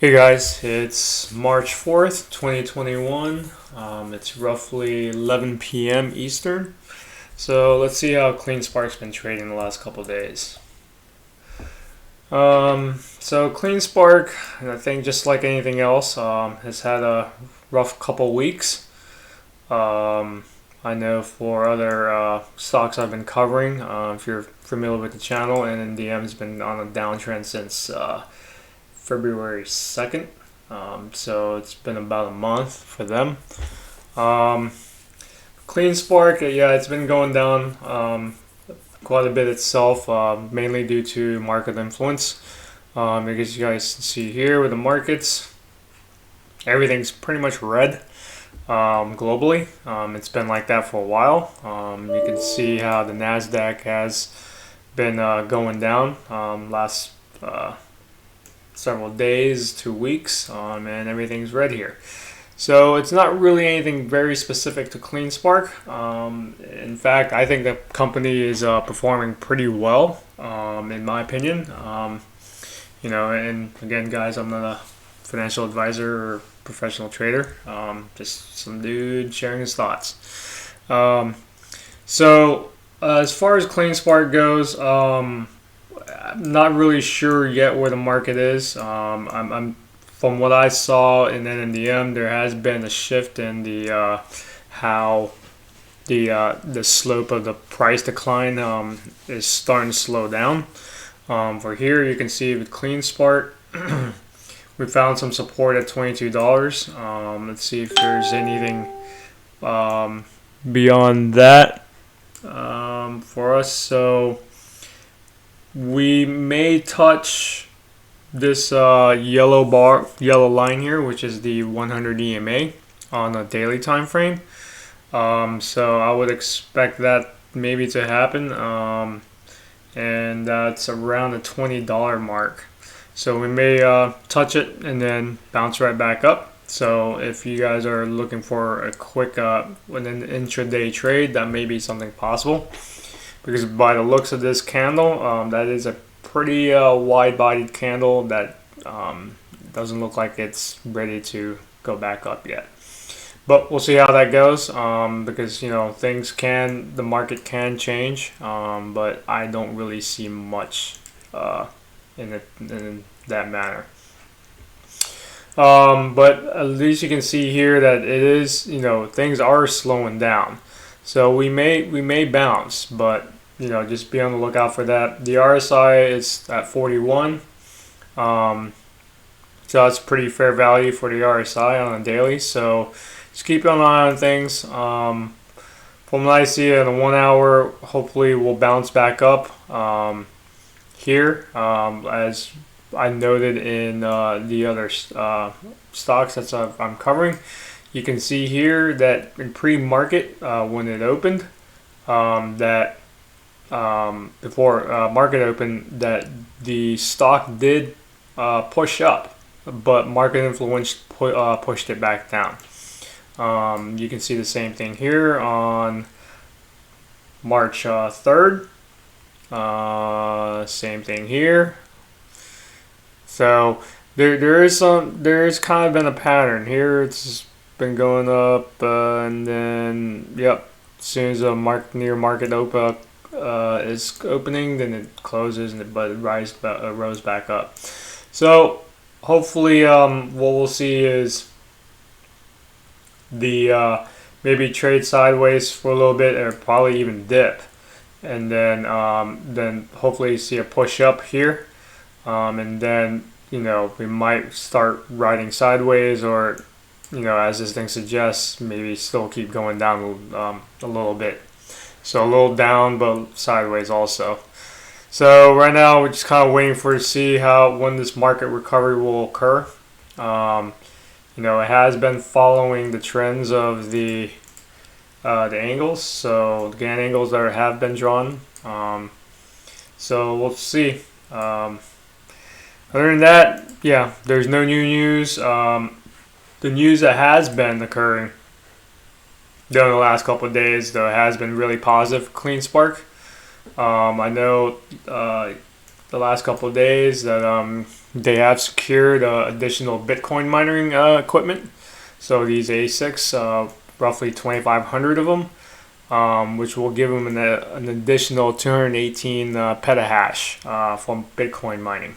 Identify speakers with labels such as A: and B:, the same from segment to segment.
A: Hey guys, it's March 4th, 2021. It's roughly 11 p.m. Eastern. So let's see how CleanSpark's been trading the last couple days. So CleanSpark, I think just like anything else, has had a rough couple weeks. I know for other stocks I've been covering, if you're familiar with the channel, NNDM has been on a downtrend since February 2nd. So it's been about a month for them. Um, CleanSpark, yeah, it's been going down quite a bit itself, mainly due to market influence. As you guys can see here with the markets, everything's pretty much red globally. It's been like that for a while. You can see how the NASDAQ has been going down last several days, 2 weeks, and everything's red here. So it's not really anything very specific to CleanSpark. In fact, I think the company is performing pretty well, in my opinion. And again, guys, I'm not a financial advisor or professional trader. Just some dude sharing his thoughts. As far as CleanSpark goes, I'm not really sure yet where the market is. I'm from what I saw in NNDM, there has been a shift in the how the slope of the price decline is starting to slow down. For here, you can see with CleanSpark, we found some support at $22. Let's see if there's anything beyond that for us. So we may touch this yellow line here, which is the 100 EMA on a daily time frame. So I would expect that maybe to happen, and that's around the $20 mark. So we may touch it and then bounce right back up. So if you guys are looking for a quick an intraday trade, that may be something possible. Because by the looks of this candle, that is a pretty wide-bodied candle that doesn't look like it's ready to go back up yet. But we'll see how that goes, because the market can change, but I don't really see much in that manner. But at least you can see here that it is, things are slowing down. So we may bounce, but just be on the lookout for that. The RSI is at 41, so that's pretty fair value for the RSI on a daily. So just keep an eye on things. From what I see in the 1 hour, hopefully we'll bounce back up here, as I noted in the other stocks that I'm covering. You can see here that in pre-market, when it opened, before market open, that the stock did push up, but market influence pushed it back down. You can see the same thing here on March 3rd. Same thing here. So there is kind of been a pattern here. It's been going up, and then as soon as the near market is opening, then it closes, but it rose back up. So hopefully, what we'll see is the maybe trade sideways for a little bit, or probably even dip, and then hopefully see a push up here, and then we might start riding sideways, or as this thing suggests, maybe still keep going down a little bit. So a little down, but sideways also. So right now we're just kind of waiting to see when this market recovery will occur. It has been following the trends of the angles, so the Gann angles that have been drawn. So we'll see. Other than that, there's no new news. The news that has been occurring during the last couple of days, though, has been really positive for CleanSpark. I know the last couple of days that they have secured additional Bitcoin mining equipment. So these ASICs, roughly 2,500 of them, which will give them an additional 218 petahash from Bitcoin mining.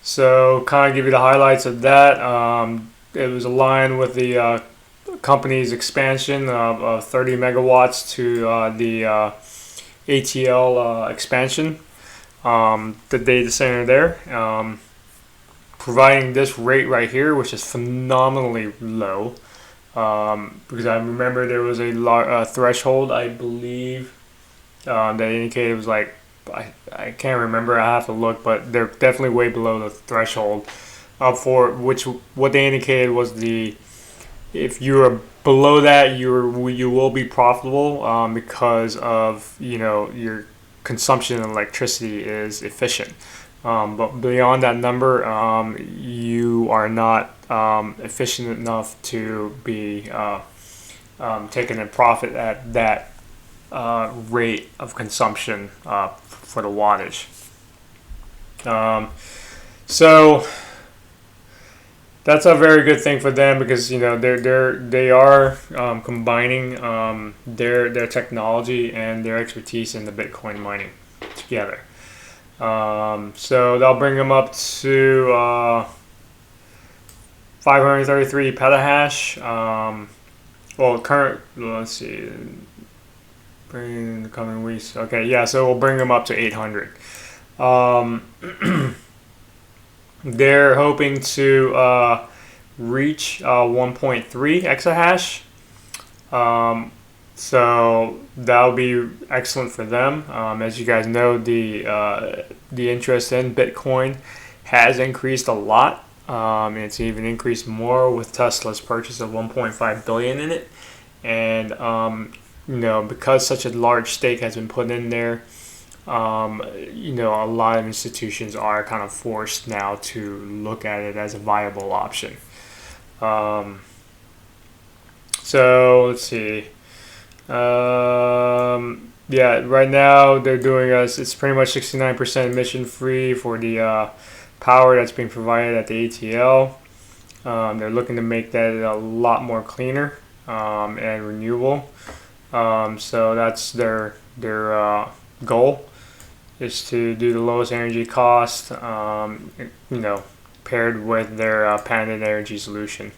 A: So kind of give you the highlights of that. It was aligned with the company's expansion of 30 megawatts to the ATL expansion, the data center there, providing this rate right here, which is phenomenally low. Because I remember there was a threshold, I believe, that indicated it was like, I can't remember, I have to look, but they're definitely way below the threshold for which what they indicated was if you are below that, you will be profitable because of your consumption of electricity is efficient. But beyond that number, you are not efficient enough to be taking a profit at that rate of consumption for the wattage. So that's a very good thing for them because they are combining their technology and their expertise in the Bitcoin mining together. So that'll bring them up to 533 petahash. Let's see, bring in the coming weeks. Okay, yeah, so we'll bring them up to 800. They're hoping to reach 1.3 exahash. So that'll be excellent for them. As you guys know, the interest in Bitcoin has increased a lot. And it's even increased more with Tesla's purchase of 1.5 billion in it. And because such a large stake has been put in there, a lot of institutions are kind of forced now to look at it as a viable option. So let's see. Right now they're doing it's pretty much 69% emission free for the power that's being provided at the ATL. They're looking to make that a lot more cleaner and renewable. So that's their goal, is to do the lowest energy cost, paired with their patented energy solution.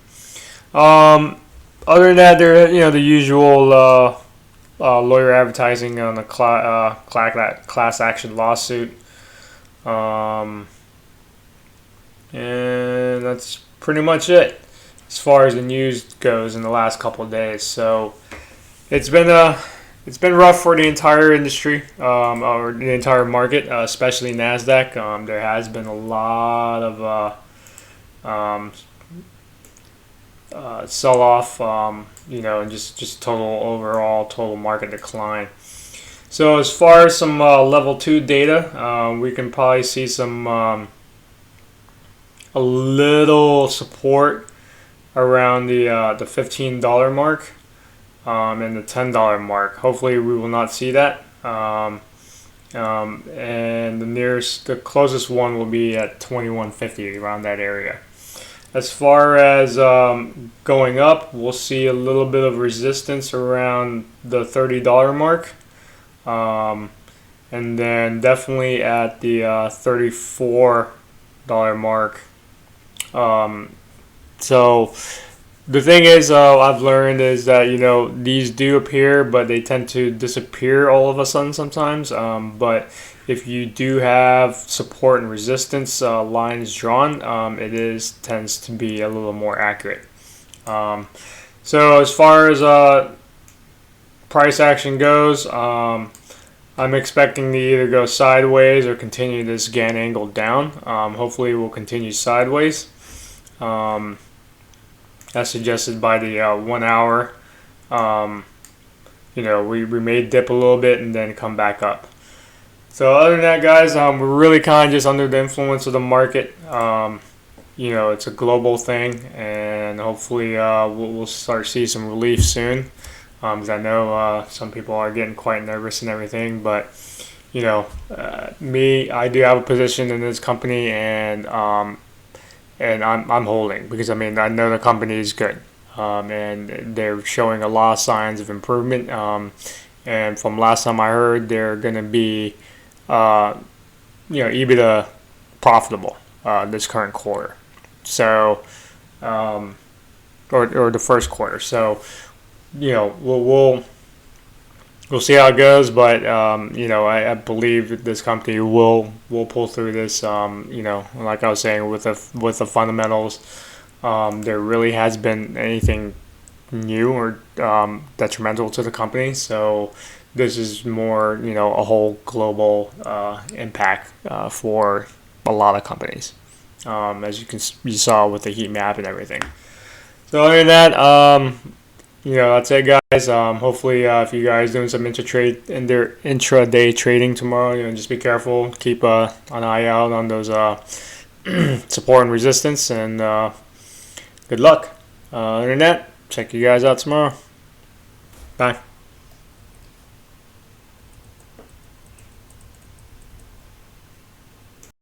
A: Other than that, they're the usual lawyer advertising on the class action lawsuit, and that's pretty much it as far as the news goes in the last couple of days. So it's been rough for the entire industry, or the entire market, especially NASDAQ. There has been a lot of sell-off, and just total market decline. So as far as some level 2 data, we can probably see some a little support around the $15 mark and the $10 mark. Hopefully we will not see that. And the closest one will be at 2150, around that area. As far as going up, we'll see a little bit of resistance around the $30 mark, and then definitely at the $34 mark. So the thing is, I've learned is that these do appear, but they tend to disappear all of a sudden sometimes. But if you do have support and resistance lines drawn, it tends to be a little more accurate. So as far as price action goes, I'm expecting to either go sideways or continue this Gann angle down. Hopefully we'll continue sideways, as suggested by the 1 hour. We may dip a little bit and then come back up. So other than that, guys, we're really kind of just under the influence of the market. It's a global thing, and hopefully we'll start to see some relief soon. Because I know some people are getting quite nervous and everything, but I do have a position in this company, and I'm holding because I know the company is good, and they're showing a lot of signs of improvement. And from last time I heard, they're gonna be, uh, EBITDA profitable this current quarter. So, um, or the first quarter. So, we'll see how it goes, but I believe that this company will pull through this. Like I was saying, with the fundamentals, there really has been anything new or detrimental to the company. So this is more a whole global impact for a lot of companies, as you saw with the heat map and everything. So other than that, that's it, guys. Hopefully, if you guys doing some intraday trading tomorrow, just be careful. Keep an eye out on those support and resistance, and good luck. Other than that, check you guys out tomorrow. Bye.